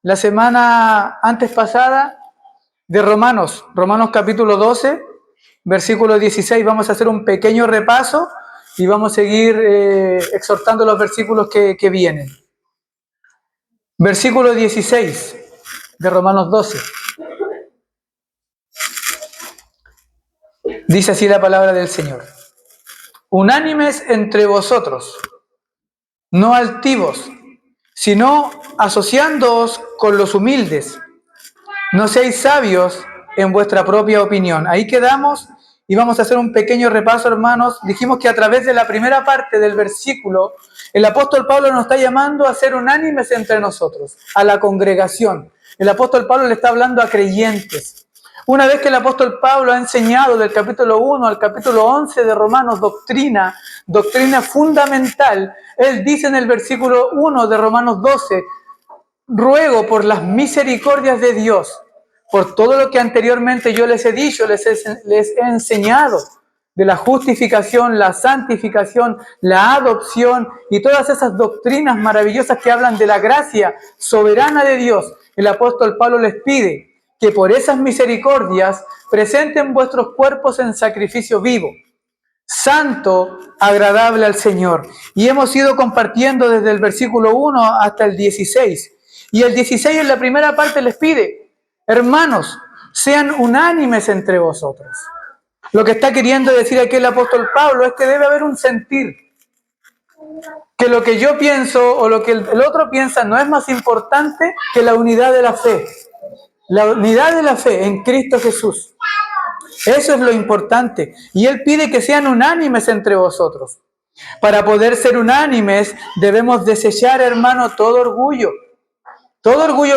la semana antes pasada de Romanos capítulo 12, versículo 16. Vamos a hacer un pequeño repaso y vamos a seguir exhortando los versículos que vienen. Versículo 16 de Romanos 12. Dice así la palabra del Señor. Unánimes entre vosotros, no altivos, sino asociándoos con los humildes. No seáis sabios en vuestra propia opinión. Ahí quedamos y vamos a hacer un pequeño repaso, hermanos. Dijimos que a través de la primera parte del versículo, el apóstol Pablo nos está llamando a ser unánimes entre nosotros, a la congregación. El apóstol Pablo le está hablando a creyentes. Una vez que el apóstol Pablo ha enseñado del capítulo 1 al capítulo 11 de Romanos doctrina fundamental, él dice en el versículo 1 de Romanos 12, ruego por las misericordias de Dios, por todo lo que anteriormente yo les he dicho, les he enseñado, de la justificación, la santificación, la adopción y todas esas doctrinas maravillosas que hablan de la gracia soberana de Dios. El apóstol Pablo les pide que por esas misericordias presenten vuestros cuerpos en sacrificio vivo, santo, agradable al Señor. Y hemos ido compartiendo desde el versículo 1 hasta el 16. Y el 16 en la primera parte les pide, hermanos, sean unánimes entre vosotros. Lo que está queriendo decir aquí el apóstol Pablo es que debe haber un sentir. Que lo que yo pienso o lo que el otro piensa no es más importante que la unidad de la fe. La unidad de la fe en Cristo Jesús. Eso es lo importante. Y Él pide que sean unánimes entre vosotros. Para poder ser unánimes debemos desechar, hermano, todo orgullo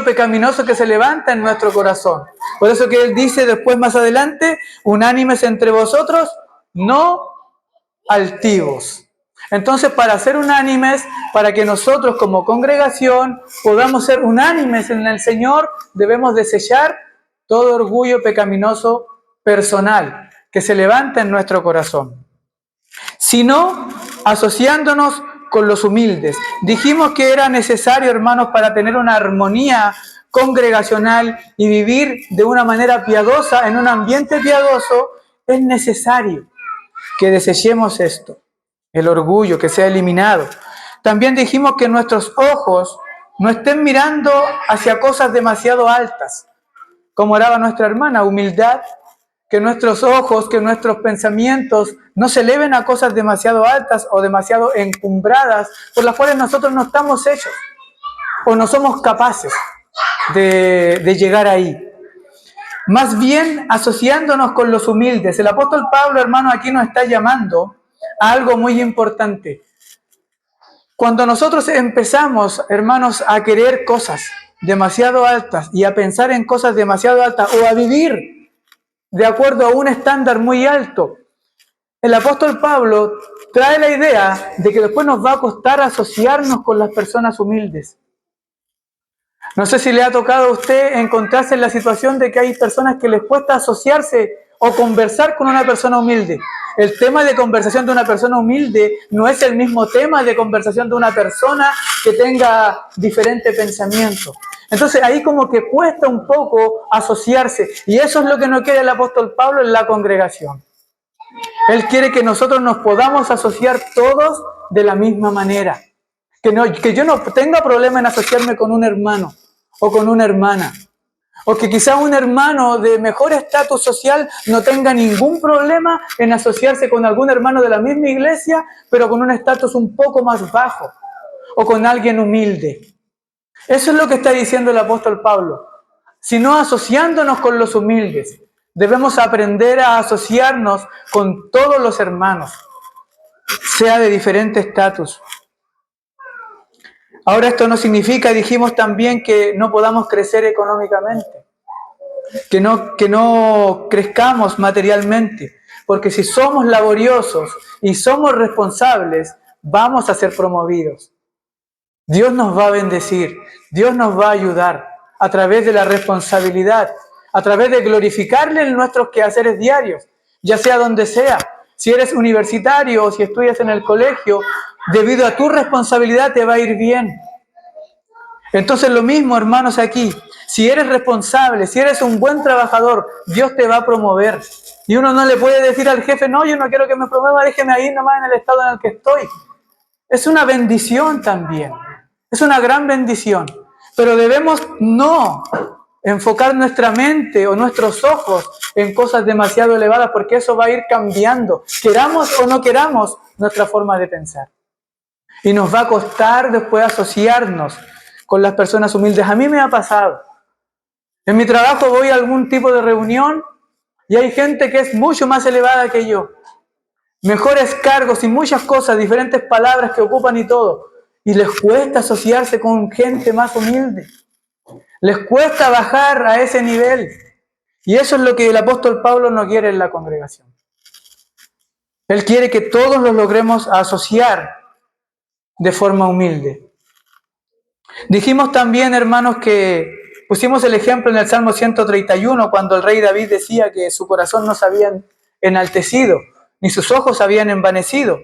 pecaminoso que se levanta en nuestro corazón. Por eso que Él dice después más adelante, unánimes entre vosotros, no altivos. Entonces, para ser unánimes, para que nosotros como congregación podamos ser unánimes en el Señor, debemos desechar todo orgullo pecaminoso personal que se levanta en nuestro corazón. Sino asociándonos con los humildes. Dijimos que era necesario, hermanos, para tener una armonía congregacional y vivir de una manera piadosa, en un ambiente piadoso, es necesario que desechemos esto. El orgullo, que sea eliminado. También dijimos que nuestros ojos no estén mirando hacia cosas demasiado altas, como oraba nuestra hermana, humildad, que nuestros ojos, que nuestros pensamientos no se eleven a cosas demasiado altas o demasiado encumbradas, por las cuales nosotros no estamos hechos o no somos capaces de llegar ahí. Más bien asociándonos con los humildes. El apóstol Pablo, hermano, aquí nos está llamando a algo muy importante. Cuando nosotros empezamos, hermanos, a querer cosas demasiado altas y a pensar en cosas demasiado altas o a vivir de acuerdo a un estándar muy alto, el apóstol Pablo trae la idea de que después nos va a costar asociarnos con las personas humildes. No sé si le ha tocado a usted encontrarse en la situación de que hay personas que les cuesta asociarse o conversar con una persona humilde. El tema de conversación de una persona humilde no es el mismo tema de conversación de una persona que tenga diferente pensamiento. Entonces ahí como que cuesta un poco asociarse. Y eso es lo que no quiere el apóstol Pablo en la congregación. Él quiere que nosotros nos podamos asociar todos de la misma manera. Que yo no tenga problema en asociarme con un hermano o con una hermana. O que quizá un hermano de mejor estatus social no tenga ningún problema en asociarse con algún hermano de la misma iglesia, pero con un estatus un poco más bajo. O con alguien humilde. Eso es lo que está diciendo el apóstol Pablo. Sino asociándonos con los humildes. Debemos aprender a asociarnos con todos los hermanos, sea de diferente estatus. Ahora esto no significa, dijimos también, que no podamos crecer económicamente, que no crezcamos materialmente, porque si somos laboriosos y somos responsables, vamos a ser promovidos. Dios nos va a bendecir, Dios nos va a ayudar a través de la responsabilidad, a través de glorificarle en nuestros quehaceres diarios, ya sea donde sea. Si eres universitario o si estudias en el colegio, debido a tu responsabilidad te va a ir bien. Entonces lo mismo, hermanos, aquí. Si eres responsable, si eres un buen trabajador, Dios te va a promover. Y uno no le puede decir al jefe, no, yo no quiero que me promueva, déjeme ahí nomás en el estado en el que estoy. Es una bendición también. Es una gran bendición. Pero debemos no enfocar nuestra mente o nuestros ojos en cosas demasiado elevadas, porque eso va a ir cambiando, queramos o no queramos, nuestra forma de pensar. Y nos va a costar después asociarnos con las personas humildes. A mí me ha pasado. En mi trabajo voy a algún tipo de reunión y hay gente que es mucho más elevada que yo. Mejores cargos y muchas cosas, diferentes palabras que ocupan y todo. Y les cuesta asociarse con gente más humilde. Les cuesta bajar a ese nivel. Y eso es lo que el apóstol Pablo no quiere en la congregación. Él quiere que todos los logremos asociar de forma humilde. Dijimos también, hermanos, que pusimos el ejemplo en el Salmo 131, cuando el rey David decía que su corazón no se había enaltecido, ni sus ojos se habían envanecido,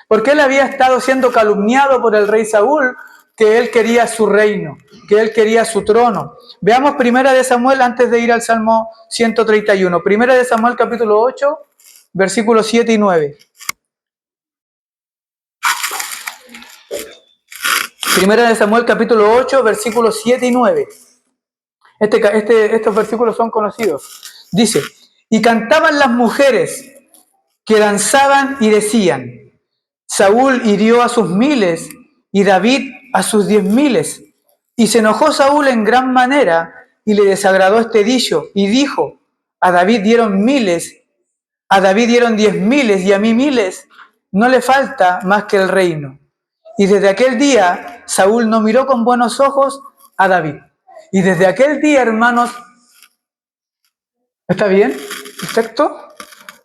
porque él había estado siendo calumniado por el rey Saúl, que él quería su reino, que él quería su trono. Veamos 1 de Samuel antes de ir al Salmo 131. 1 de Samuel capítulo 8, versículos 7 y 9. Primera de Samuel capítulo 8, versículos 7 y 9. Estos versículos son conocidos. Dice, y cantaban las mujeres que danzaban y decían, Saúl hirió a sus miles y David a sus 10,000. Y se enojó Saúl en gran manera y le desagradó este dicho y dijo, a David dieron 10,000 y a mí 1,000, no le falta más que el reino. Y desde aquel día Saúl no miró con buenos ojos a David. Y desde aquel día, hermanos, ¿está bien el texto?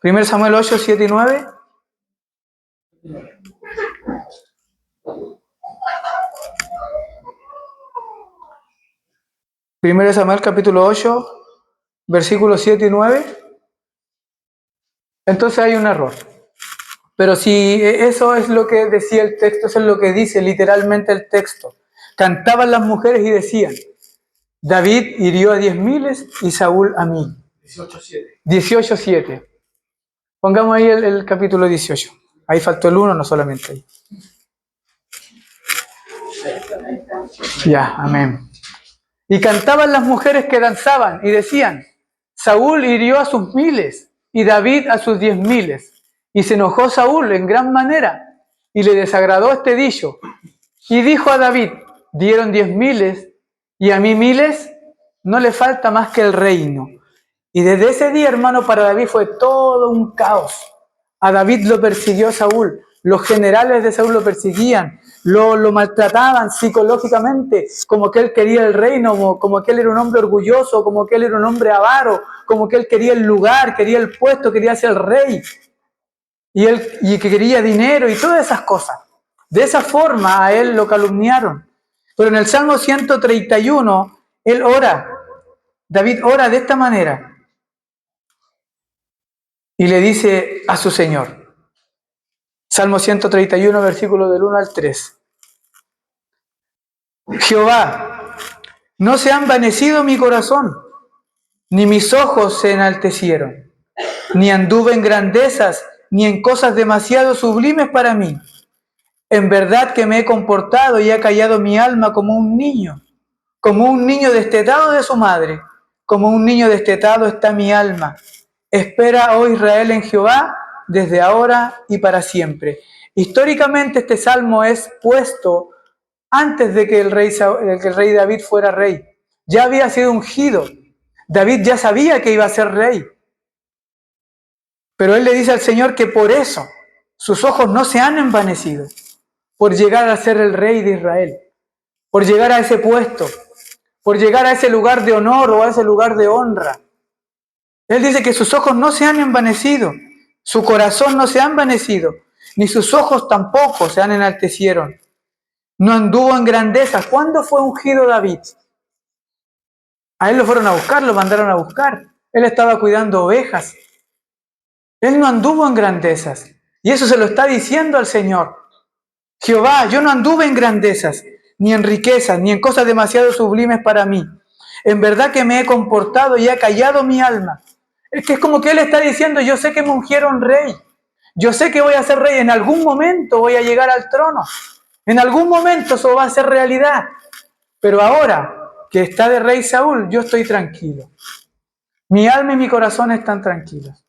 1 Samuel 8, 7 y 9. Primero Samuel capítulo 8, versículos 7 y 9. Entonces hay un error. Pero si eso es lo que decía el texto, eso es lo que dice literalmente el texto. Cantaban las mujeres y decían, David hirió a 10,000 y Saúl a 1,000. 18:7. 18:7. Pongamos ahí el capítulo 18. Ahí faltó el 1, no solamente ahí. Ya, amén. Y cantaban las mujeres que danzaban y decían, Saúl hirió a sus 1,000 y David a sus 10,000. Y se enojó Saúl en gran manera y le desagradó este dicho. Y dijo a David, dieron 10,000 y a mí 1,000, no le falta más que el reino. Y desde ese día, hermano, para David fue todo un caos. A David lo persiguió Saúl. Los generales de Saúl lo perseguían, lo maltrataban psicológicamente, como que él quería el reino, como que él era un hombre orgulloso, como que él era un hombre avaro, como que él quería el lugar, quería el puesto, quería ser rey. Y que quería dinero y todas esas cosas. De esa forma a él lo calumniaron. Pero en el Salmo 131, él ora. David ora de esta manera. Y le dice a su Señor. Salmo 131, versículo del 1 al 3. Jehová, no se ha envanecido mi corazón, ni mis ojos se enaltecieron, ni anduve en grandezas, ni en cosas demasiado sublimes para mí. En verdad que me he comportado y ha callado mi alma como un niño destetado de su madre, como un niño destetado está mi alma. Espera, oh Israel, en Jehová, desde ahora y para siempre. Históricamente este salmo es puesto antes de que el rey David fuera rey. Ya había sido ungido. David ya sabía que iba a ser rey. Pero él le dice al Señor que por eso sus ojos no se han envanecido, por llegar a ser el rey de Israel, por llegar a ese puesto, por llegar a ese lugar de honor o a ese lugar de honra. Él dice que sus ojos no se han envanecido, su corazón no se ha envanecido, ni sus ojos tampoco se han enaltecieron. No anduvo en grandeza. ¿Cuándo fue ungido David? A él lo fueron a buscar, lo mandaron a buscar. Él estaba cuidando ovejas. Él no anduvo en grandezas. Y eso se lo está diciendo al Señor. Jehová, yo no anduve en grandezas, ni en riquezas, ni en cosas demasiado sublimes para mí. En verdad que me he comportado y he callado mi alma. Es que es como que él está diciendo, yo sé que me ungieron rey. Yo sé que voy a ser rey. En algún momento voy a llegar al trono. En algún momento eso va a ser realidad. Pero ahora que está de rey Saúl, yo estoy tranquilo. Mi alma y mi corazón están tranquilos.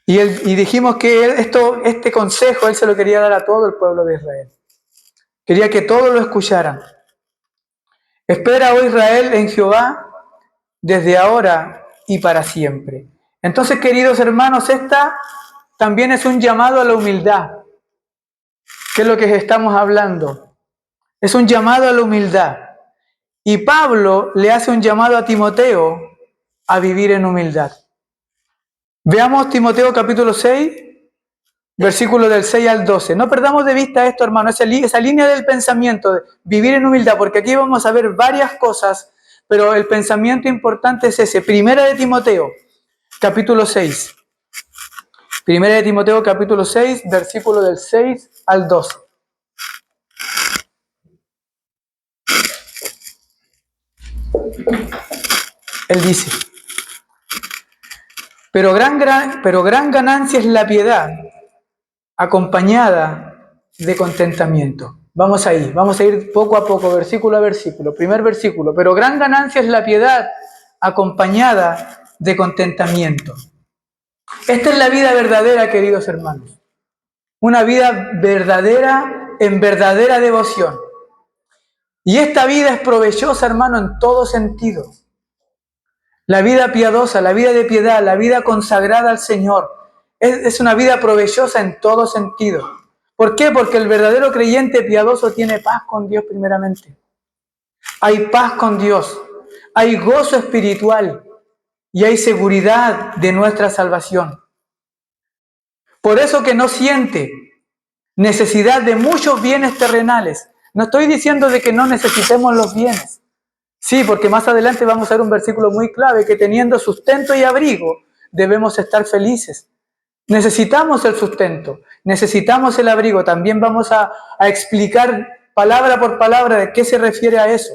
Y dijimos que este consejo él se lo quería dar a todo el pueblo de Israel. Quería que todos lo escucharan. Espera, oh Israel, en Jehová, desde ahora y para siempre. Entonces, queridos hermanos, esta también es un llamado a la humildad. ¿Qué es lo que estamos hablando? Es un llamado a la humildad. Y Pablo le hace un llamado a Timoteo a vivir en humildad. Veamos Timoteo capítulo 6, versículo del 6 al 12. No perdamos de vista esto, hermano, esa línea del pensamiento, de vivir en humildad, porque aquí vamos a ver varias cosas, pero el pensamiento importante es ese. Primera de Timoteo, capítulo 6. Primera de Timoteo, capítulo 6, versículo del 6 al 12. Él dice, pero gran ganancia es la piedad, acompañada de contentamiento. Vamos a ir poco a poco, versículo a versículo. Primer versículo, pero gran ganancia es la piedad, acompañada de contentamiento. Esta es la vida verdadera, queridos hermanos. Una vida verdadera en verdadera devoción. Y esta vida es provechosa, hermano, en todo sentido. La vida piadosa, la vida de piedad, la vida consagrada al Señor, es una vida provechosa en todo sentido. ¿Por qué? Porque el verdadero creyente piadoso tiene paz con Dios primeramente. Hay paz con Dios, hay gozo espiritual y hay seguridad de nuestra salvación. Por eso que no siente necesidad de muchos bienes terrenales. No estoy diciendo de que no necesitemos los bienes. Sí, porque más adelante vamos a ver un versículo muy clave, que teniendo sustento y abrigo debemos estar felices. Necesitamos el sustento, necesitamos el abrigo. También vamos a explicar palabra por palabra de qué se refiere a eso.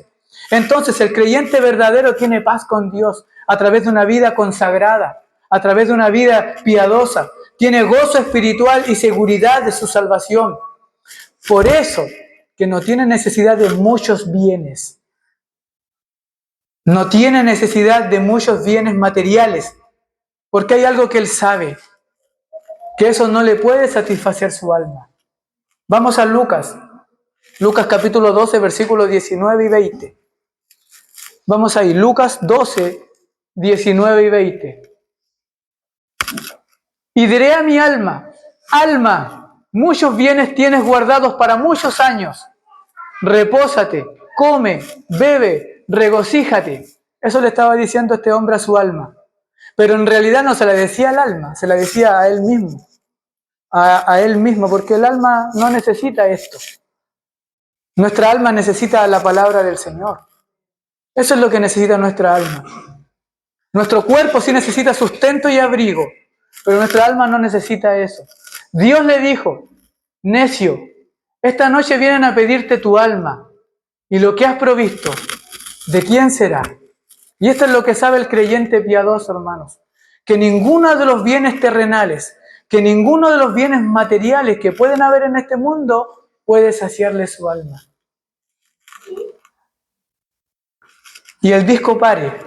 Entonces, el creyente verdadero tiene paz con Dios a través de una vida consagrada, a través de una vida piadosa. Tiene gozo espiritual y seguridad de su salvación. Por eso que no tiene necesidad de muchos bienes. No tiene necesidad de muchos bienes materiales, porque hay algo que él sabe, que eso no le puede satisfacer su alma. Vamos a Lucas capítulo 12, versículos 19 y 20. Vamos ahí, Lucas 12, 19 y 20. Y diré a mi alma, alma, muchos bienes tienes guardados para muchos años. Repósate, come, bebe, regocíjate. Eso le estaba diciendo este hombre a su alma. Pero en realidad no se la decía al alma, se la decía a él mismo. A él mismo, porque el alma no necesita esto. Nuestra alma necesita la palabra del Señor. Eso es lo que necesita nuestra alma. Nuestro cuerpo sí necesita sustento y abrigo, pero nuestra alma no necesita eso. Dios le dijo, necio, esta noche vienen a pedirte tu alma, y lo que has provisto, ¿de quién será? Y esto es lo que sabe el creyente piadoso, hermanos, que ninguno de los bienes terrenales, que ninguno de los bienes materiales que pueden haber en este mundo puede saciarle su alma. Y el disco pare.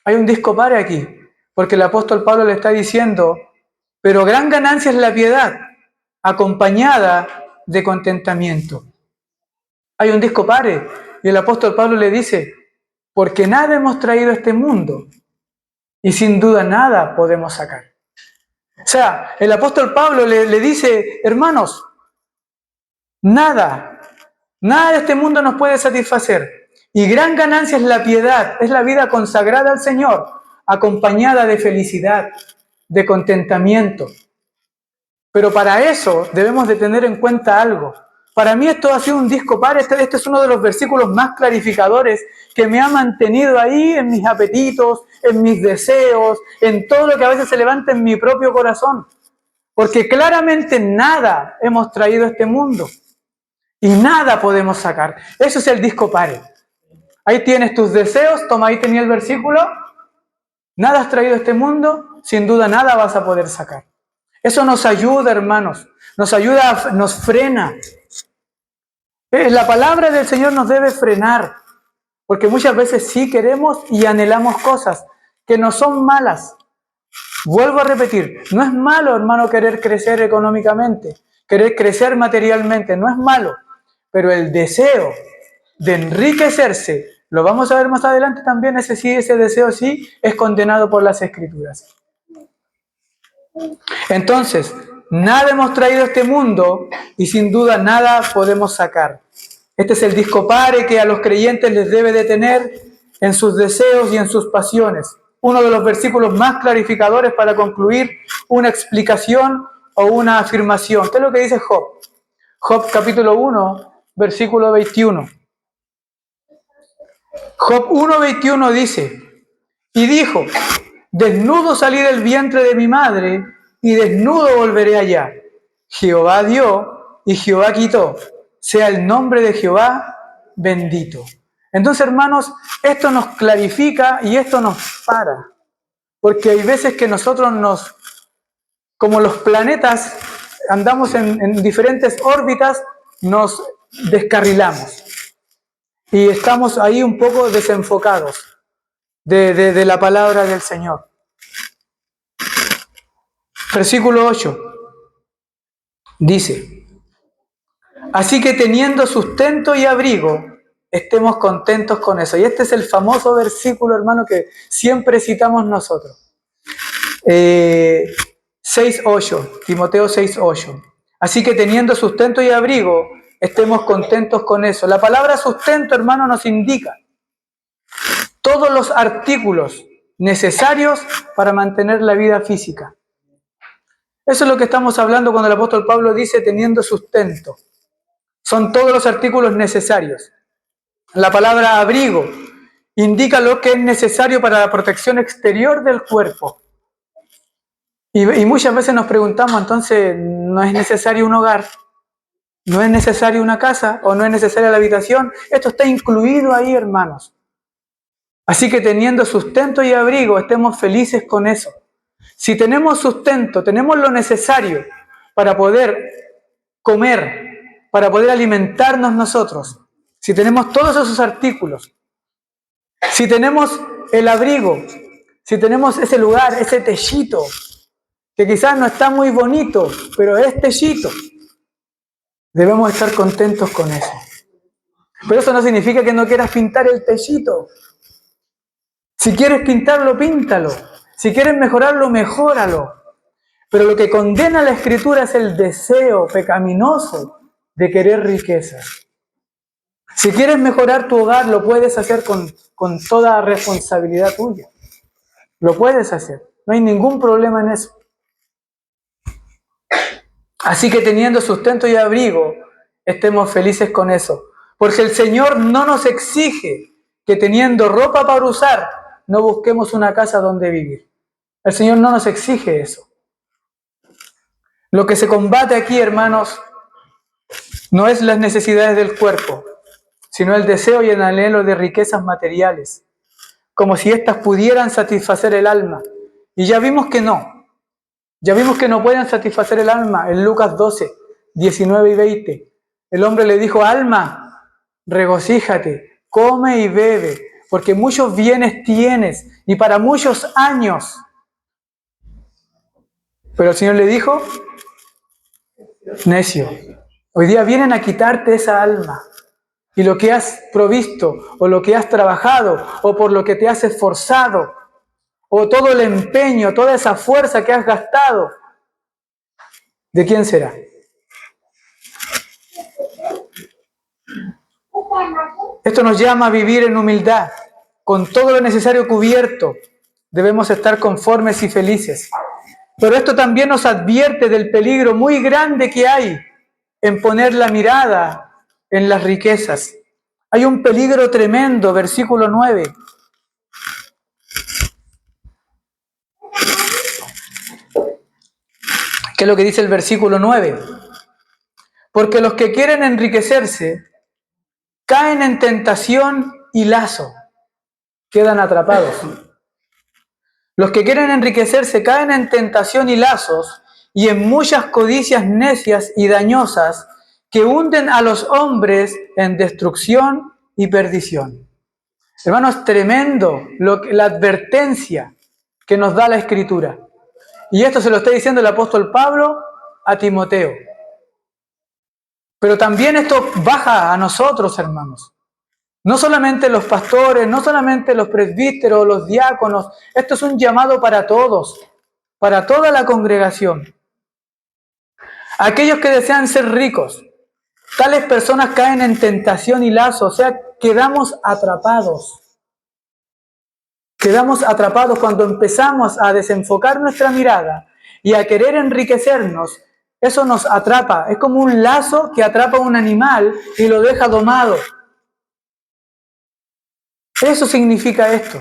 Hay un disco pare aquí, porque el apóstol Pablo le está diciendo, pero gran ganancia es la piedad, acompañada de contentamiento. Hay un disco pare, y el apóstol Pablo le dice, porque nada hemos traído a este mundo, y sin duda nada podemos sacar. O sea, el apóstol Pablo le dice, hermanos, nada de este mundo nos puede satisfacer. Y gran ganancia es la piedad, es la vida consagrada al Señor, acompañada de felicidad, de contentamiento. Pero para eso debemos de tener en cuenta algo. Para mí esto ha sido un disco par, este es uno de los versículos más clarificadores que me ha mantenido ahí en mis apetitos, en mis deseos, en todo lo que a veces se levanta en mi propio corazón. Porque claramente nada hemos traído a este mundo. y nada podemos sacar. Eso es el disco pare. Ahí tienes tus deseos, toma, ahí tenía el versículo. Nada has traído a este mundo, sin duda nada vas a poder sacar. Eso nos ayuda, hermanos, nos ayuda, nos frena. La palabra del Señor nos debe frenar, porque muchas veces sí queremos y anhelamos cosas que no son malas. Vuelvo a repetir, no es malo, hermano, querer crecer económicamente, querer crecer materialmente, no es malo, pero el deseo de enriquecerse, lo vamos a ver más adelante también, ese deseo sí es condenado por las Escrituras. Entonces, nada hemos traído a este mundo y sin duda nada podemos sacar. Este es el disco pare que a los creyentes les debe de tener en sus deseos y en sus pasiones. Uno de los versículos más clarificadores para concluir una explicación o una afirmación. ¿Qué es lo que dice Job? Job capítulo 1, versículo 21. Job 1:21 dice, y dijo, desnudo salí del vientre de mi madre, y desnudo volveré allá. Jehová dio, y Jehová quitó. Sea el nombre de Jehová bendito. Entonces, hermanos, esto nos clarifica y esto nos para. Porque hay veces que nosotros como los planetas, andamos en diferentes órbitas, nos descarrilamos. Y estamos ahí un poco desenfocados de la palabra del Señor. Versículo 8 dice, así que teniendo sustento y abrigo, estemos contentos con eso. Y este es el famoso versículo, hermano, que siempre citamos nosotros. 6:8, Timoteo 6:8. Así que teniendo sustento y abrigo, estemos contentos con eso. La palabra sustento, hermano, nos indica todos los artículos necesarios para mantener la vida física. Eso es lo que estamos hablando cuando el apóstol Pablo dice teniendo sustento. Son todos los artículos necesarios. La palabra abrigo indica lo que es necesario para la protección exterior del cuerpo. Y muchas veces nos preguntamos, entonces, ¿no es necesario un hogar? ¿No es necesario una casa? ¿O no es necesaria la habitación? Esto está incluido ahí, hermanos. Así que teniendo sustento y abrigo, estemos felices con eso. Si tenemos sustento, tenemos lo necesario para poder comer, para poder alimentarnos nosotros. Si tenemos todos esos artículos, si tenemos el abrigo, si tenemos ese lugar, ese techito, que quizás no está muy bonito, pero es techito, debemos estar contentos con eso. Pero eso no significa que no quieras pintar el techito. Si quieres pintarlo, píntalo. Si quieres mejorarlo, mejóralo. Pero lo que condena la Escritura es el deseo pecaminoso de querer riquezas. Si quieres mejorar tu hogar, lo puedes hacer con toda responsabilidad tuya. Lo puedes hacer. No hay ningún problema en eso. Así que teniendo sustento y abrigo, estemos felices con eso. Porque el Señor no nos exige que teniendo ropa para usar, no busquemos una casa donde vivir. El Señor no nos exige eso. Lo que se combate aquí, hermanos, no es las necesidades del cuerpo, sino el deseo y el anhelo de riquezas materiales, como si éstas pudieran satisfacer el alma. Y ya vimos que no. Ya vimos que no pueden satisfacer el alma. En Lucas 12, 19 y 20, el hombre le dijo, alma, regocíjate, come y bebe, porque muchos bienes tienes y para muchos años. Pero el Señor le dijo, necio, hoy día vienen a quitarte esa alma y lo que has provisto o lo que has trabajado o por lo que te has esforzado o todo el empeño, toda esa fuerza que has gastado, ¿de quién será? Esto nos llama a vivir en humildad, con todo lo necesario cubierto. Debemos estar conformes y felices. Pero esto también nos advierte del peligro muy grande que hay en poner la mirada en las riquezas. Hay un peligro tremendo, versículo 9. ¿Qué es lo que dice el versículo 9? Porque los que quieren enriquecerse caen en tentación y lazo, quedan atrapados. Los que quieren enriquecerse caen en tentación y lazos y en muchas codicias necias y dañosas que hunden a los hombres en destrucción y perdición. Hermanos, tremendo la advertencia que nos da la Escritura. Y esto se lo está diciendo el apóstol Pablo a Timoteo. Pero también esto baja a nosotros, hermanos. No solamente los pastores, no solamente los presbíteros, los diáconos. Esto es un llamado para todos, para toda la congregación. Aquellos que desean ser ricos, tales personas caen en tentación y lazo, o sea, quedamos atrapados. Quedamos atrapados cuando empezamos a desenfocar nuestra mirada y a querer enriquecernos. Eso nos atrapa. Es como un lazo que atrapa a un animal y lo deja domado. Eso significa esto.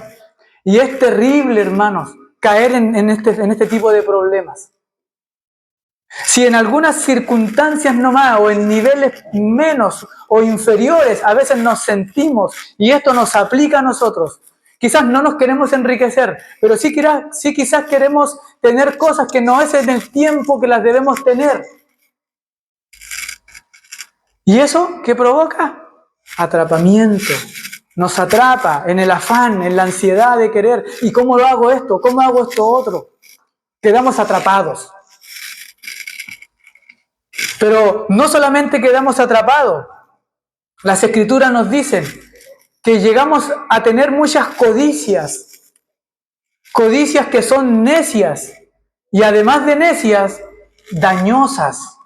Y es terrible, hermanos, caer en este tipo de problemas. Si en algunas circunstancias nomás o en niveles menos o inferiores a veces nos sentimos, y esto nos aplica a nosotros, quizás no nos queremos enriquecer, pero sí quizás queremos tener cosas que no es en el tiempo que las debemos tener. ¿Y eso qué provoca? Atrapamiento. Nos atrapa en el afán, en la ansiedad de querer. ¿Y cómo lo hago esto? ¿Cómo hago esto otro? Quedamos atrapados. Pero no solamente quedamos atrapados. Las Escrituras nos dicen que llegamos a tener muchas codicias. Codicias que son necias. Y además de necias, dañosas.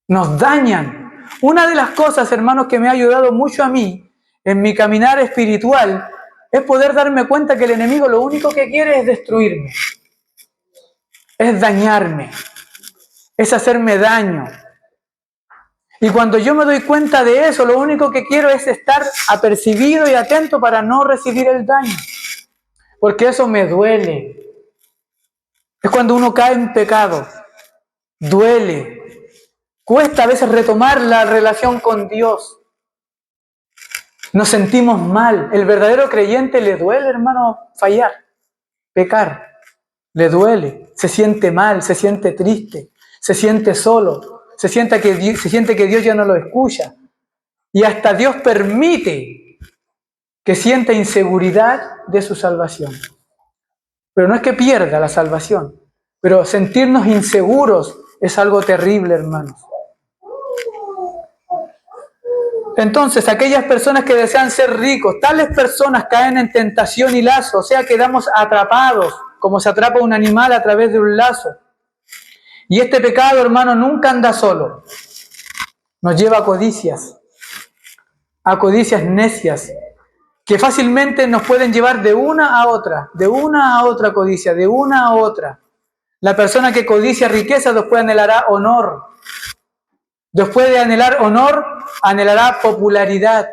Nos dañan. Una de las cosas, hermanos, que me ha ayudado mucho a mí en mi caminar espiritual es poder darme cuenta que el enemigo lo único que quiere es destruirme, es dañarme, es hacerme daño. Y cuando yo me doy cuenta de eso, lo único que quiero es estar apercibido y atento para no recibir el daño, porque eso me duele. Es cuando uno cae en pecado, duele, cuesta a veces retomar la relación con Dios. Nos sentimos mal. El verdadero creyente le duele, hermano, fallar, pecar. Le duele, se siente mal, se siente triste, se siente solo, se siente que Dios ya no lo escucha. Y hasta Dios permite que sienta inseguridad de su salvación. Pero no es que pierda la salvación, pero sentirnos inseguros es algo terrible, hermanos. Entonces, aquellas personas que desean ser ricos, tales personas caen en tentación y lazo, o sea, quedamos atrapados, como se atrapa un animal a través de un lazo. Y este pecado, hermano, nunca anda solo. Nos lleva a codicias necias, que fácilmente nos pueden llevar de una a otra codicia, de una a otra. La persona que codicia riqueza después anhelará honor. Después de anhelar honor, anhelará popularidad.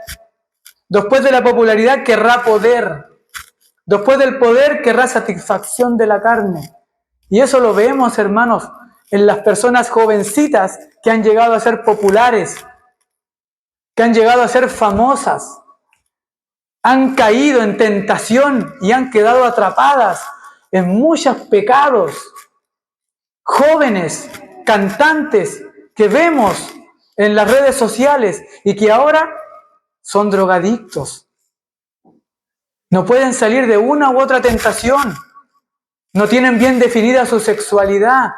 Después de la popularidad querrá poder. Después del poder querrá satisfacción de la carne. Y eso lo vemos, hermanos, en las personas jovencitas que han llegado a ser populares, que han llegado a ser famosas. Han caído en tentación y han quedado atrapadas en muchos pecados. Jóvenes, cantantes que vemos en las redes sociales y que ahora son drogadictos. No pueden salir de una u otra tentación. No tienen bien definida su sexualidad.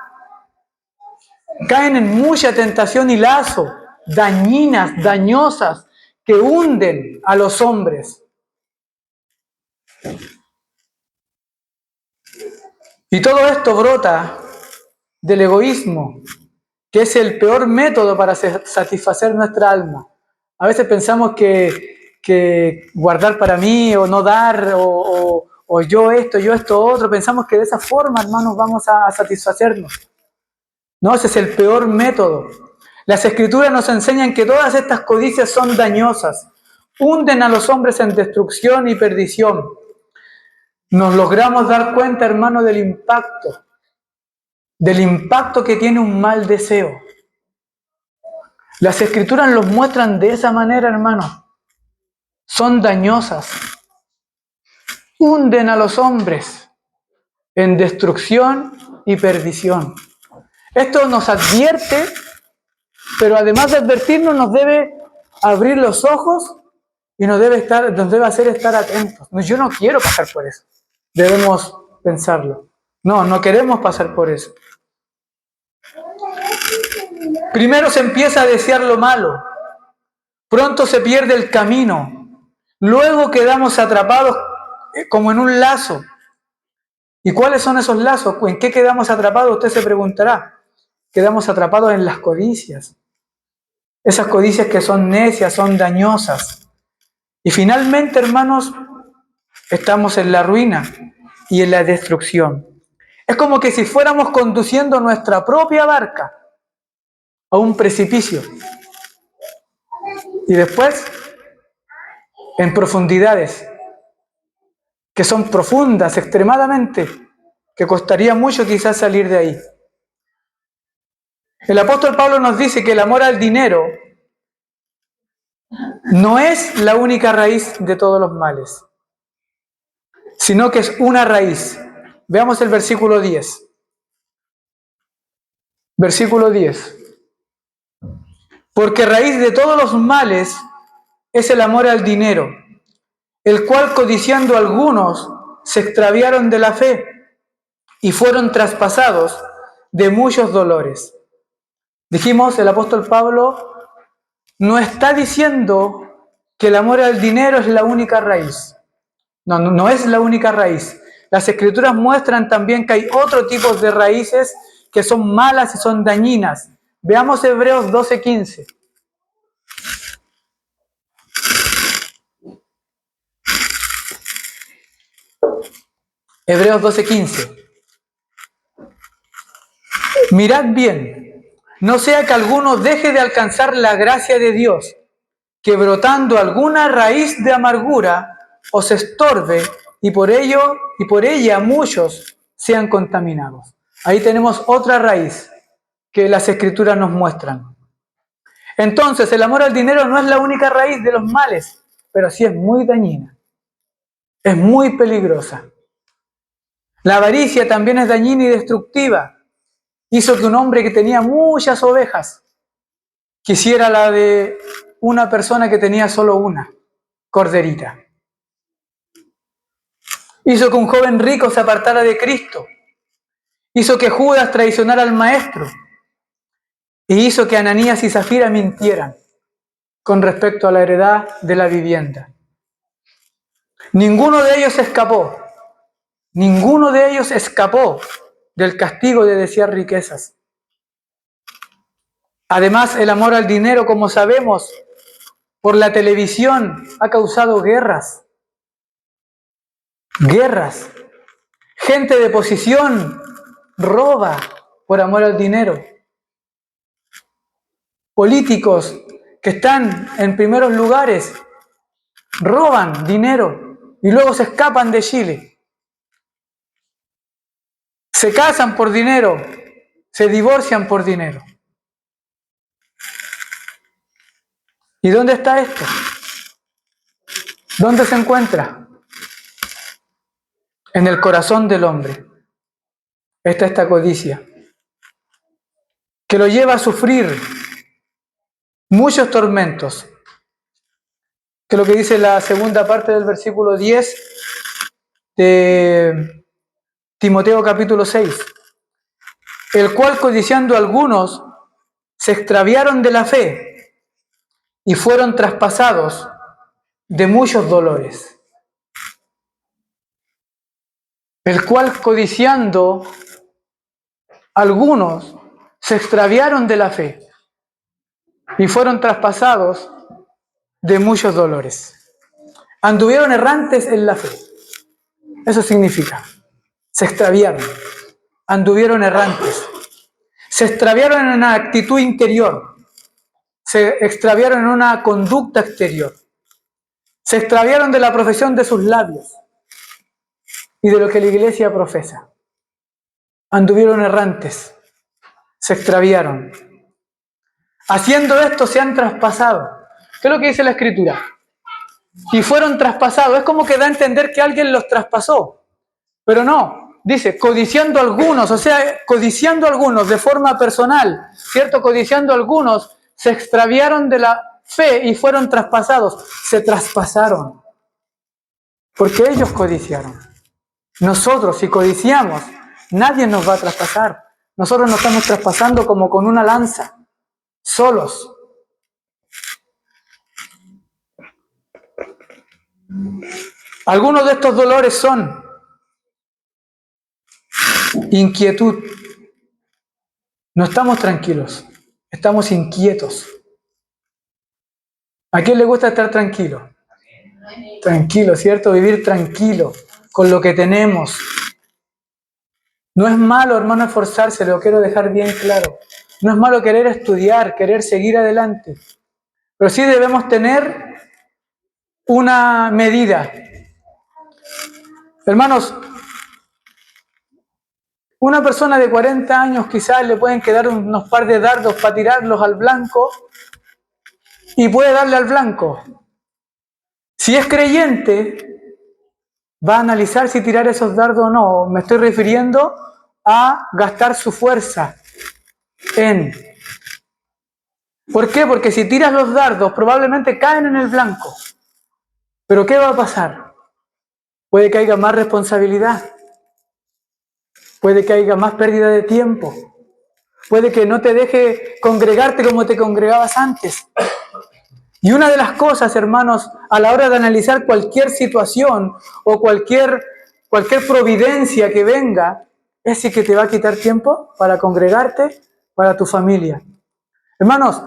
Caen en mucha tentación y lazo, dañinas, dañosas, que hunden a los hombres. Y todo esto brota del egoísmo, que es el peor método para satisfacer nuestra alma. A veces pensamos que guardar para mí o no dar o yo esto otro, pensamos que de esa forma, hermanos, vamos a satisfacernos. No, ese es el peor método. Las Escrituras nos enseñan que todas estas codicias son dañosas, hunden a los hombres en destrucción y perdición. Nos logramos dar cuenta, hermano, del impacto que tiene un mal deseo. Las Escrituras los muestran de esa manera, hermano. Son dañosas. Hunden a los hombres en destrucción y perdición. Esto nos advierte, pero además de advertirnos, nos debe abrir los ojos y nos debe hacer estar atentos. Yo no quiero pasar por eso. Debemos pensarlo. No queremos pasar por eso. Primero se empieza a desear lo malo. Pronto se pierde el camino. Luego quedamos atrapados como en un lazo. ¿Y cuáles son esos lazos? ¿En qué quedamos atrapados? Usted se preguntará. Quedamos atrapados en las codicias. Esas codicias que son necias, son dañosas. Y finalmente, hermanos, estamos en la ruina y en la destrucción. Es como que si fuéramos conduciendo nuestra propia barca a un precipicio. Y después, en profundidades que son profundas extremadamente, que costaría mucho quizás salir de ahí. El apóstol Pablo nos dice que el amor al dinero no es la única raíz de todos los males, sino que es una raíz. Veamos el versículo 10. Versículo 10. Porque raíz de todos los males es el amor al dinero, el cual codiciando algunos se extraviaron de la fe y fueron traspasados de muchos dolores. Dijimos, el apóstol Pablo no está diciendo que el amor al dinero es la única raíz. No es la única raíz. Las Escrituras muestran también que hay otro tipo de raíces que son malas y son dañinas. Veamos Hebreos 12:15. Hebreos 12:15. Mirad bien, no sea que alguno deje de alcanzar la gracia de Dios, que brotando alguna raíz de amargura os estorbe y por ella muchos sean contaminados. Ahí tenemos otra raíz que las Escrituras nos muestran. Entonces, el amor al dinero no es la única raíz de los males, pero sí es muy dañina, es muy peligrosa. La avaricia también es dañina y destructiva. Hizo que un hombre que tenía muchas ovejas quisiera la de una persona que tenía solo una corderita. Hizo que un joven rico se apartara de Cristo. Hizo que Judas traicionara al maestro. Y hizo que Ananías y Zafira mintieran con respecto a la heredad de la vivienda. Ninguno de ellos escapó. Ninguno de ellos escapó del castigo de desear riquezas. Además, el amor al dinero, como sabemos, por la televisión ha causado guerras. Guerras. Gente de posición roba por amor al dinero. Políticos que están en primeros lugares roban dinero y luego se escapan de Chile. Se casan por dinero, se divorcian por dinero. ¿Y dónde está esto? ¿Dónde se encuentra? En el corazón del hombre. Está esta codicia que lo lleva a sufrir muchos tormentos, que es lo que dice la segunda parte del versículo 10 de Timoteo capítulo 6, el cual codiciando algunos se extraviaron de la fe y fueron traspasados de muchos dolores. El cual codiciando algunos se extraviaron de la fe y fueron traspasados de muchos dolores. Anduvieron errantes en la fe. Eso significa, se extraviaron, anduvieron errantes, se extraviaron en una actitud interior, se extraviaron en una conducta exterior, se extraviaron de la profesión de sus labios y de lo que la iglesia profesa. Anduvieron errantes, se extraviaron. Haciendo esto se han traspasado. ¿Qué es lo que dice la Escritura? Y fueron traspasados. Es como que da a entender que alguien los traspasó. Pero no, dice, codiciando algunos, o sea, codiciando algunos de forma personal, ¿cierto? Codiciando algunos, se extraviaron de la fe y fueron traspasados. Se traspasaron. Porque ellos codiciaron. Nosotros, si codiciamos, nadie nos va a traspasar. Nosotros nos estamos traspasando como con una lanza, solos. Algunos de estos dolores son inquietud. No estamos tranquilos, estamos inquietos. ¿A quién le gusta estar tranquilo? Tranquilo, ¿cierto? Vivir tranquilo con lo que tenemos. No es malo, hermano, esforzarse, lo quiero dejar bien claro. No es malo querer estudiar, querer seguir adelante. Pero sí debemos tener una medida. Hermanos, una persona de 40 años quizás le pueden quedar unos par de dardos para tirarlos al blanco y puede darle al blanco. Si es creyente, va a analizar si tirar esos dardos o no. Me estoy refiriendo a gastar su fuerza en... ¿Por qué? Porque si tiras los dardos probablemente caen en el blanco. ¿Pero qué va a pasar? Puede que haya más responsabilidad. Puede que haya más pérdida de tiempo. Puede que no te deje congregarte como te congregabas antes. Y una de las cosas, hermanos, a la hora de analizar cualquier situación o cualquier providencia que venga, es si que te va a quitar tiempo para congregarte, para tu familia. Hermanos,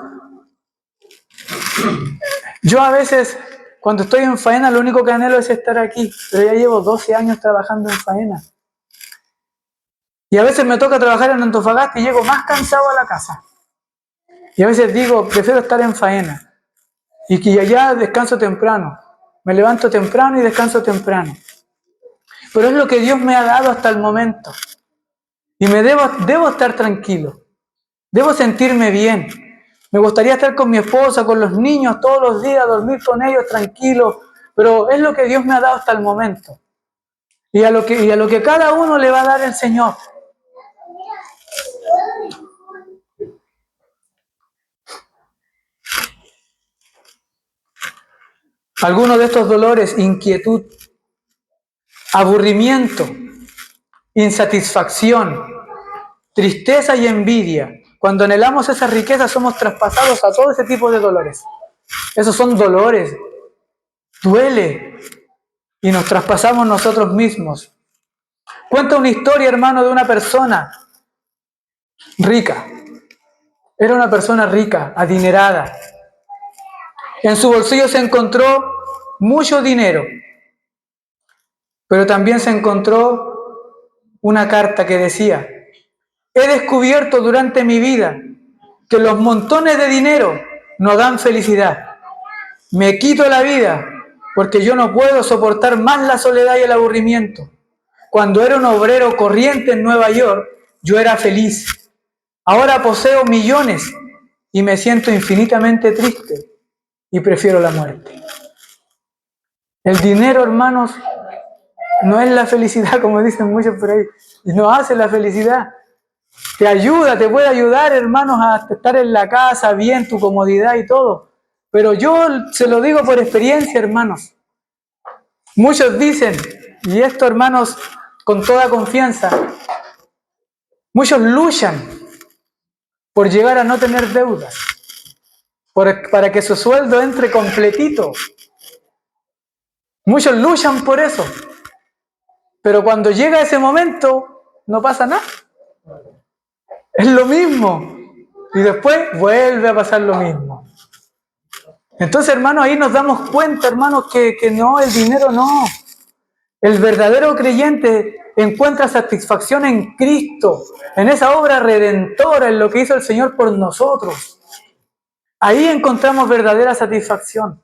yo a veces, cuando estoy en faena, lo único que anhelo es estar aquí, pero ya llevo 12 años trabajando en faena. Y a veces me toca trabajar en Antofagasta y llego más cansado a la casa. Y a veces digo, prefiero estar en faena. Y que allá descanso temprano. Me levanto temprano y descanso temprano. Pero es lo que Dios me ha dado hasta el momento. Y debo estar tranquilo. Debo sentirme bien. Me gustaría estar con mi esposa, con los niños todos los días, dormir con ellos tranquilo. Pero es lo que Dios me ha dado hasta el momento. Y a lo que cada uno le va a dar el Señor. Algunos de estos dolores, inquietud, aburrimiento, insatisfacción, tristeza y envidia. Cuando anhelamos esas riquezas somos traspasados a todo ese tipo de dolores. Esos son dolores. Duele. Y nos traspasamos nosotros mismos. Cuenta una historia, hermano, de una persona rica. Era una persona rica, adinerada. En su bolsillo se encontró mucho dinero. Pero también se encontró una carta que decía: he descubierto durante mi vida que los montones de dinero no dan felicidad. Me quito la vida porque yo no puedo soportar más la soledad y el aburrimiento. Cuando era un obrero corriente en Nueva York, yo era feliz. Ahora poseo millones y me siento infinitamente triste y prefiero la muerte. El dinero, hermanos, no es la felicidad, como dicen muchos por ahí. No hace la felicidad. Te ayuda, te puede ayudar, hermanos, a estar en la casa, bien, tu comodidad y todo. Pero yo se lo digo por experiencia, hermanos. Muchos dicen, y esto, hermanos, con toda confianza, muchos luchan por llegar a no tener deudas, para que su sueldo entre completito. Muchos luchan por eso. Pero cuando llega ese momento, no pasa nada. Es lo mismo. Y después vuelve a pasar lo mismo. Entonces, hermanos, ahí nos damos cuenta, hermanos, que no, el dinero no. El verdadero creyente encuentra satisfacción en Cristo, en esa obra redentora, en lo que hizo el Señor por nosotros. Ahí encontramos verdadera satisfacción,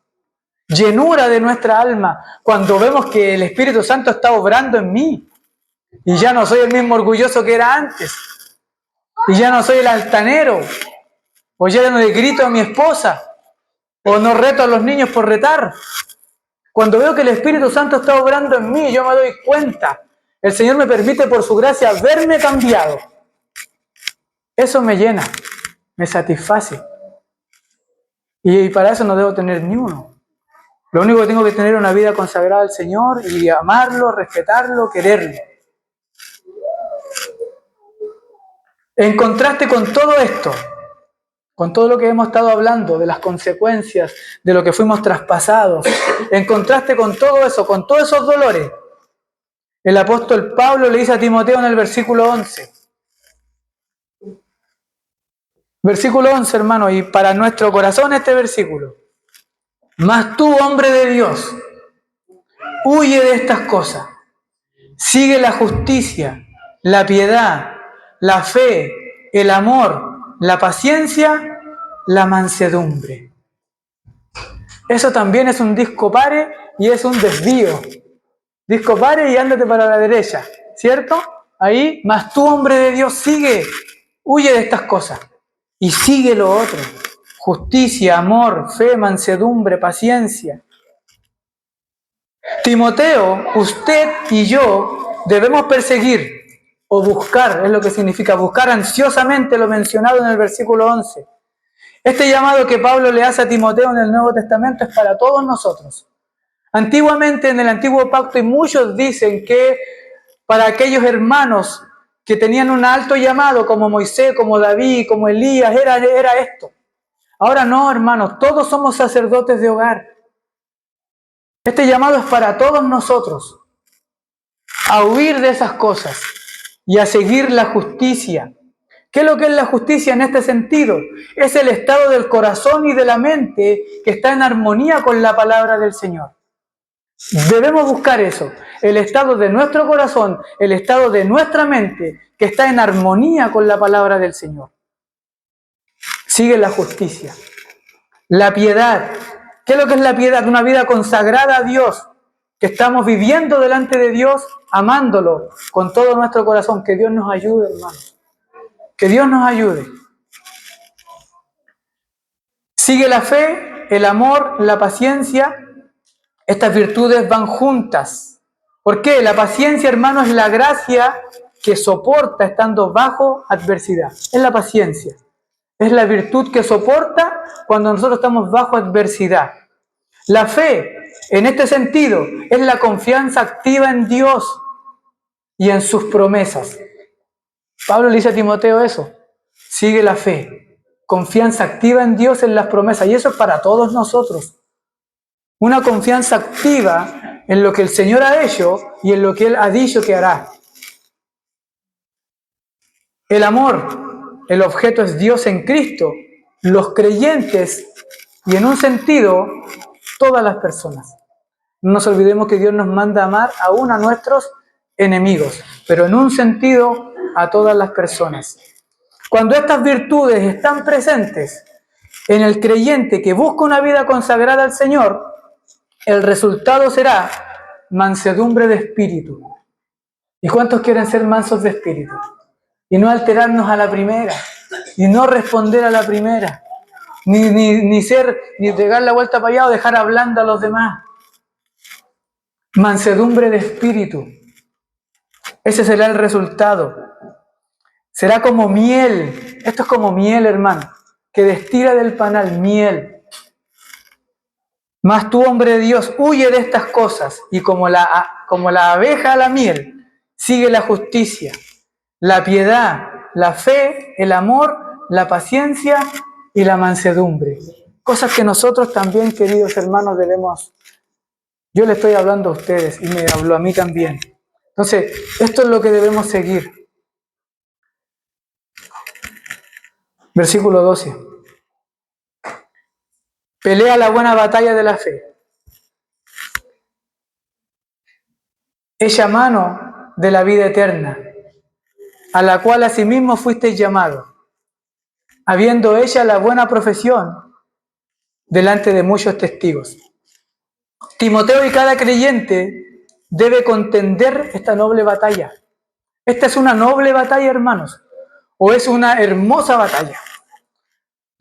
llenura de nuestra alma, cuando vemos que el Espíritu Santo está obrando en mí. Y ya no soy el mismo orgulloso que era antes. Y ya no soy el altanero. o ya no le grito a mi esposa, o no reto a los niños por retar. Cuando veo que el Espíritu Santo está obrando en mí, yo me doy cuenta. El Señor me permite por su gracia verme cambiado. Eso me llena, me satisface. Y para eso no debo tener ni uno. Lo único que tengo que tener es una vida consagrada al Señor y amarlo, respetarlo, quererlo. En contraste con todo esto, con todo lo que hemos estado hablando, de las consecuencias, de lo que fuimos traspasados, en contraste con todo eso, con todos esos dolores, el apóstol Pablo le dice a Timoteo en el versículo 11. Versículo 11, hermano, y para nuestro corazón este versículo. Mas tú, hombre de Dios, huye de estas cosas. Sigue la justicia, la piedad, la fe, el amor, la paciencia, la mansedumbre. Eso también es un disco pare y es un desvío. Disco pare y ándate para la derecha, ¿cierto? Ahí, mas tú, hombre de Dios, sigue, huye de estas cosas y sigue lo otro. Justicia, amor, fe, mansedumbre, paciencia. Timoteo, usted y yo debemos perseguir o buscar, es lo que significa buscar ansiosamente lo mencionado en el versículo 11. Este llamado que Pablo le hace a Timoteo en el Nuevo Testamento es para todos nosotros. Antiguamente, en el Antiguo Pacto, y muchos dicen que para aquellos hermanos que tenían un alto llamado, como Moisés, como David, como Elías, era esto. Ahora no, hermanos, todos somos sacerdotes de hogar. Este llamado es para todos nosotros, a huir de esas cosas y a seguir la justicia. ¿Qué es lo que es la justicia en este sentido? Es el estado del corazón y de la mente que está en armonía con la palabra del Señor. Debemos buscar eso, el estado de nuestro corazón, el estado de nuestra mente que está en armonía con la palabra del Señor. Sigue la justicia, la piedad. ¿Qué es lo que es la piedad? Una vida consagrada a Dios, que estamos viviendo delante de Dios, amándolo con todo nuestro corazón. Que Dios nos ayude, hermanos. Que Dios nos ayude. Sigue la fe, el amor, la paciencia. Estas virtudes van juntas. ¿Por qué? La paciencia, hermano, es la gracia que soporta estando bajo adversidad. Es la paciencia. Es la virtud que soporta cuando nosotros estamos bajo adversidad. La fe, en este sentido, es la confianza activa en Dios y en sus promesas. Pablo le dice a Timoteo eso. Sigue la fe, confianza activa en Dios, en las promesas. Y eso es para todos nosotros. Una confianza activa en lo que el Señor ha hecho y en lo que Él ha dicho que hará. El amor, el objeto es Dios en Cristo, los creyentes y en un sentido, todas las personas. No nos olvidemos que Dios nos manda a amar aún a nuestros enemigos, pero en un sentido a todas las personas. Cuando estas virtudes están presentes en el creyente que busca una vida consagrada al Señor, el resultado será mansedumbre de espíritu. ¿Y cuántos quieren ser mansos de espíritu? Y no alterarnos a la primera, y no responder a la primera, ni pegar la vuelta para allá o dejar hablando a los demás. Mansedumbre de espíritu. Ese será el resultado. Será como miel. Esto es como miel, hermano, que destila del panal miel. Mas tú, hombre de Dios, huye de estas cosas y como la abeja a la miel, sigue la justicia, la piedad, la fe, el amor, la paciencia y la mansedumbre. Cosas que nosotros también, queridos hermanos, debemos. Yo le estoy hablando a ustedes y me habló a mí también. Entonces, esto es lo que debemos seguir. Versículo 12. Pelea la buena batalla de la fe. Echa mano de la vida eterna, a la cual asimismo fuisteis llamados, habiendo hecha la buena profesión delante de muchos testigos. Timoteo y cada creyente debe contender esta noble batalla. Esta es una noble batalla, hermanos, o es una hermosa batalla.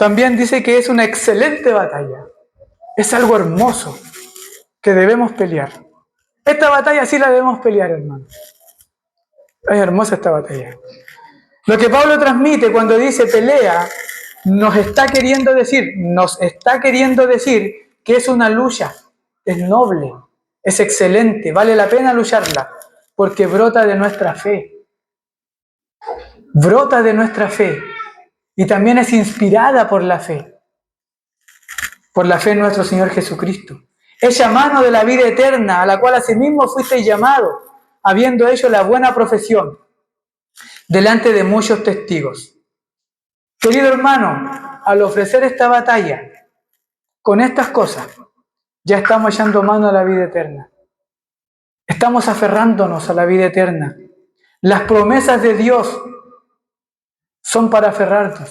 también dice que es una excelente batalla. Es algo hermoso que debemos pelear. Esta batalla sí la debemos pelear, hermano. Es hermosa esta batalla. Lo que Pablo transmite cuando dice pelea, nos está queriendo decir que es una lucha, es noble, es excelente, vale la pena lucharla, porque brota de nuestra fe. Brota de nuestra fe y también es inspirada por la fe en nuestro Señor Jesucristo. Es llamado de la vida eterna, a la cual asimismo fuisteis llamado, habiendo hecho la buena profesión delante de muchos testigos. Querido hermano, al ofrecer esta batalla con estas cosas, ya estamos echando mano a la vida eterna. Estamos aferrándonos a la vida eterna. Las promesas de Dios son para aferrarnos,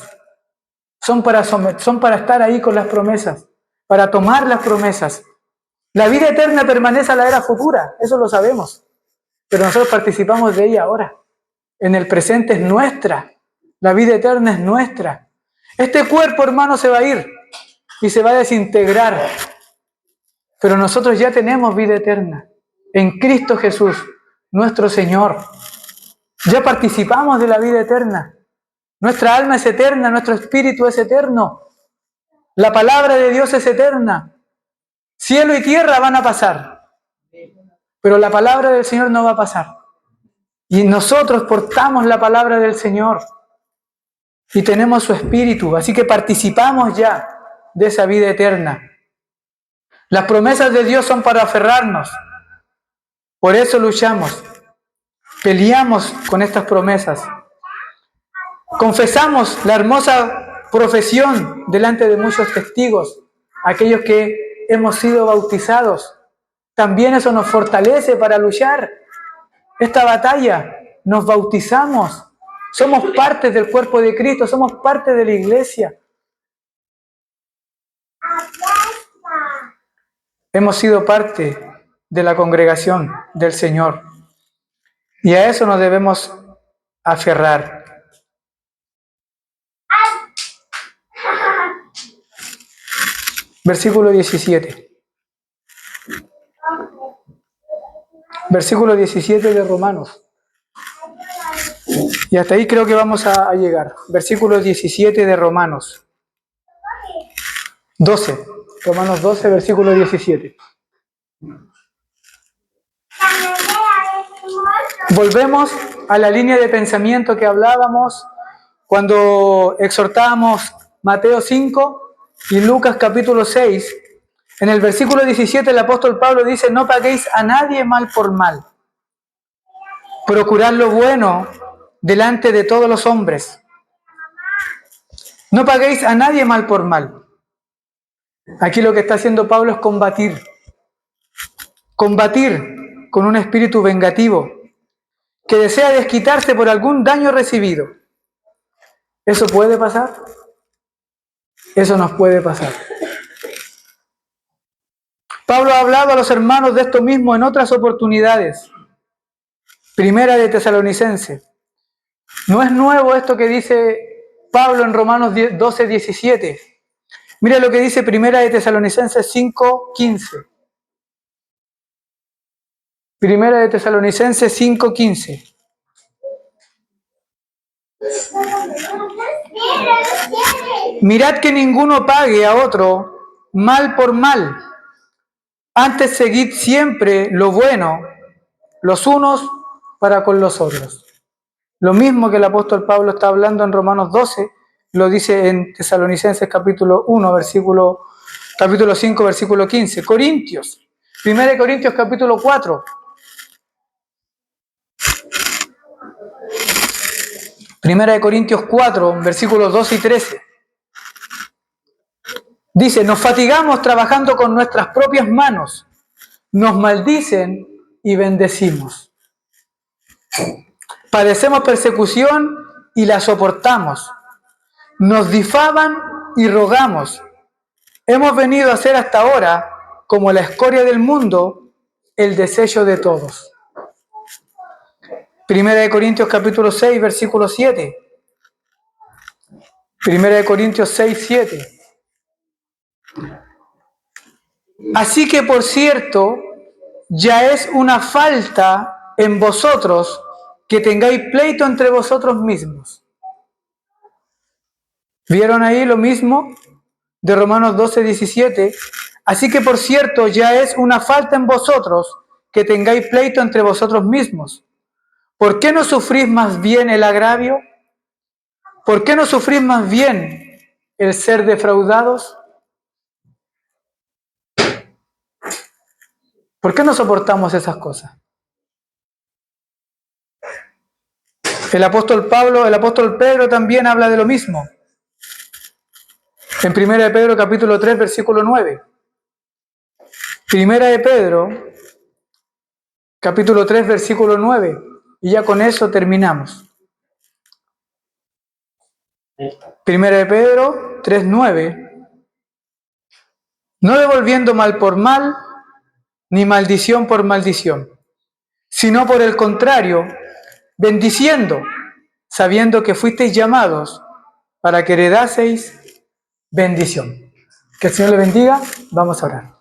son para estar ahí con las promesas, para tomar las promesas. La vida eterna permanece a la era futura, eso lo sabemos, pero nosotros participamos de ella ahora. En el presente es nuestra, la vida eterna es nuestra. Este cuerpo, hermano, se va a ir y se va a desintegrar, pero nosotros ya tenemos vida eterna en Cristo Jesús, nuestro Señor. Ya participamos de la vida eterna. Nuestra alma es eterna, nuestro espíritu es eterno. La palabra de Dios es eterna. Cielo y tierra van a pasar, pero la palabra del Señor no va a pasar. Y nosotros portamos la palabra del Señor y tenemos su espíritu, así que participamos ya de esa vida eterna. Las promesas de Dios son para aferrarnos. Por eso luchamos, peleamos con estas promesas. Confesamos la hermosa profesión delante de muchos testigos, aquellos que hemos sido bautizados. También eso nos fortalece para luchar esta batalla. Nos bautizamos, somos parte del cuerpo de Cristo, somos parte de la iglesia. Hemos sido parte de la congregación del Señor y a eso nos debemos aferrar. Versículo 17. Versículo 17 de Romanos. Y hasta ahí creo que vamos a llegar. Versículo 17 de Romanos. 12. Romanos 12, versículo 17. Volvemos a la línea de pensamiento que hablábamos cuando exhortábamos Mateo 5 y Lucas capítulo 6. En el versículo 17 el apóstol Pablo dice: no paguéis a nadie mal por mal. Procurad lo bueno delante de todos los hombres. No paguéis a nadie mal por mal. Aquí lo que está haciendo Pablo es combatir. Combatir con un espíritu vengativo que desea desquitarse por algún daño recibido. ¿Eso puede pasar? Eso nos puede pasar. Pablo ha hablado a los hermanos de esto mismo en otras oportunidades. Primera de Tesalonicenses. No es nuevo esto que dice Pablo en Romanos 12, 17. Mira lo que dice Primera de Tesalonicenses 5, 15. Primera de Tesalonicenses 5, 15. Mirad que ninguno pague a otro mal por mal. Antes seguid siempre lo bueno, los unos para con los otros. Lo mismo que el apóstol Pablo está hablando en Romanos 12, lo dice en Tesalonicenses capítulo 1, capítulo 5, versículo 15. Corintios, 1 Corintios capítulo 4. Primera de Corintios 4, versículos 2 y 13. Dice: nos fatigamos trabajando con nuestras propias manos, nos maldicen y bendecimos. Padecemos persecución y la soportamos. Nos difaman y rogamos. Hemos venido a ser hasta ahora, como la escoria del mundo, el desecho de todos. Primera de Corintios capítulo 6, versículo 7. Primera de Corintios 6, 7. Así que, por cierto, ya es una falta en vosotros que tengáis pleito entre vosotros mismos. ¿Vieron ahí lo mismo de Romanos 12, 17? Así que, por cierto, ya es una falta en vosotros que tengáis pleito entre vosotros mismos. ¿Por qué no sufrís más bien el agravio? ¿Por qué no sufrís más bien el ser defraudados? ¿Por qué no soportamos esas cosas? El apóstol Pedro también habla de lo mismo. En 1 de Pedro capítulo 3, versículo 9. Primera de Pedro capítulo 3, versículo 9. Y ya con eso terminamos. Primera de Pedro 3, 9. No devolviendo mal por mal, ni maldición por maldición, sino por el contrario, bendiciendo, sabiendo que fuisteis llamados para que heredaseis bendición. Que el Señor le bendiga. Vamos a orar.